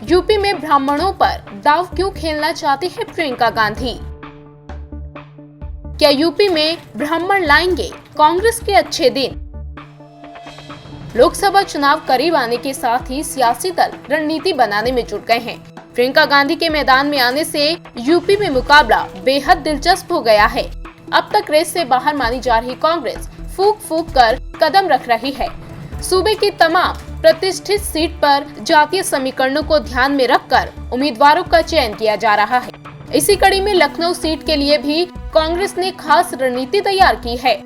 UP में ब्राह्मणों पर दांव क्यों खेलना चाहती है प्रियंका गांधी? क्या यूपी में ब्राह्मण लाएंगे कांग्रेस के अच्छे दिन? लोकसभा चुनाव करीब आने के साथ ही सियासी दल रणनीति बनाने में जुट गए हैं। प्रियंका गांधी के मैदान में आने से यूपी में मुकाबला बेहद दिलचस्प हो गया है। अब तक रेस से बाहर मानी जा रही कांग्रेस फूंक फूंक कर कदम रख रही है। सूबे की तमाम प्रतिष्ठित सीट पर जातीय समीकरणों को ध्यान में रखकर उम्मीदवारों का चयन किया जा रहा है। इसी कड़ी में लखनऊ सीट के लिए भी कांग्रेस ने खास रणनीति तैयार की है।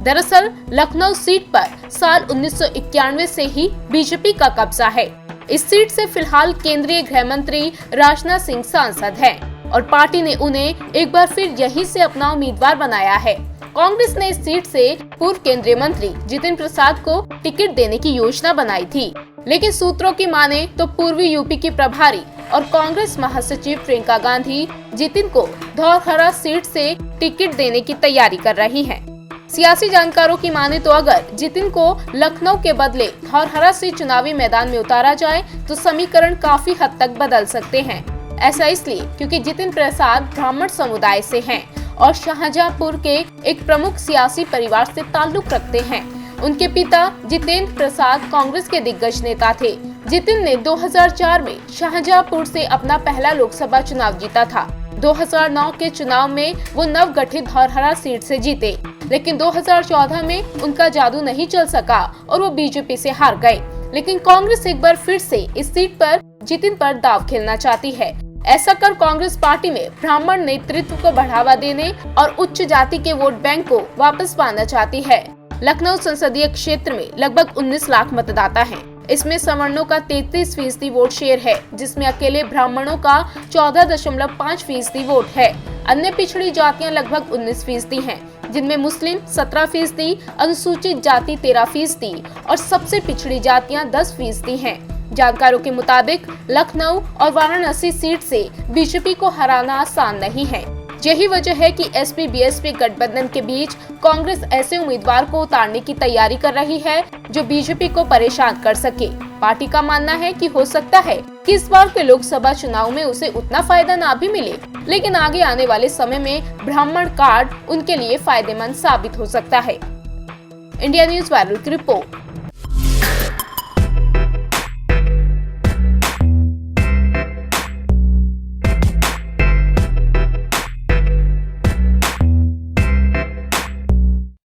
दरअसल लखनऊ सीट पर साल 1991 से ही बीजेपी का कब्जा है। इस सीट से फिलहाल केंद्रीय गृह मंत्री राजनाथ सिंह सांसद हैं और पार्टी ने उन्हें एक बार फिर यहीं से अपना उम्मीदवार बनाया है। कांग्रेस ने इस सीट से पूर्व केंद्रीय मंत्री जितिन प्रसाद को टिकट देने की योजना बनाई थी, लेकिन सूत्रों की माने तो पूर्वी यूपी की प्रभारी और कांग्रेस महासचिव प्रियंका गांधी जितिन को धौरहरा सीट से टिकट देने की तैयारी कर रही हैं। सियासी जानकारों की माने तो अगर जितिन को लखनऊ के बदले धौरहरा से चुनावी मैदान में उतारा जाए तो समीकरण काफी हद तक बदल सकते हैं। ऐसा इसलिए क्योंकि जितिन प्रसाद ब्राह्मण समुदाय से हैं और शाहजहांपुर के एक प्रमुख सियासी परिवार से ताल्लुक रखते हैं। उनके पिता जितेंद्र प्रसाद कांग्रेस के दिग्गज नेता थे। जितिन ने 2004 में शाहजहांपुर से अपना पहला लोकसभा चुनाव जीता था। 2009 के चुनाव में वो नवगठित धौरहरा सीट से जीते, लेकिन 2014 में उनका जादू नहीं चल सका और वो बीजेपी से हार गए। लेकिन कांग्रेस एक बार फिर से इस सीट पर जितिन पर दांव खेलना चाहती है। ऐसा कर कांग्रेस पार्टी में ब्राह्मण नेतृत्व को बढ़ावा देने और उच्च जाति के वोट बैंक को वापस पाना चाहती है। लखनऊ संसदीय क्षेत्र में लगभग 19 लाख मतदाता हैं। इसमें सवर्णों का 33% वोट शेयर है, जिसमें अकेले ब्राह्मणों का 14.5% वोट है। अन्य पिछड़ी जातियां लगभग 19% हैं, जिनमें मुस्लिम 17%, अनुसूचित जाति 13% और सबसे पिछड़ी जातियां 10% हैं। जानकारों के मुताबिक लखनऊ और वाराणसी सीट से बीजेपी को हराना आसान नहीं है। यही वजह है कि एसपी-बीएसपी गठबंधन के बीच कांग्रेस ऐसे उम्मीदवार को उतारने की तैयारी कर रही है जो बीजेपी को परेशान कर सके। पार्टी का मानना है कि हो सकता है कि इस बार के लोकसभा चुनाव में उसे उतना फायदा ना भी मिले, लेकिन आगे आने वाले समय में ब्राह्मण कार्ड उनके लिए फायदेमंद साबित हो सकता है। इंडिया न्यूज़ वायरल की रिपोर्ट।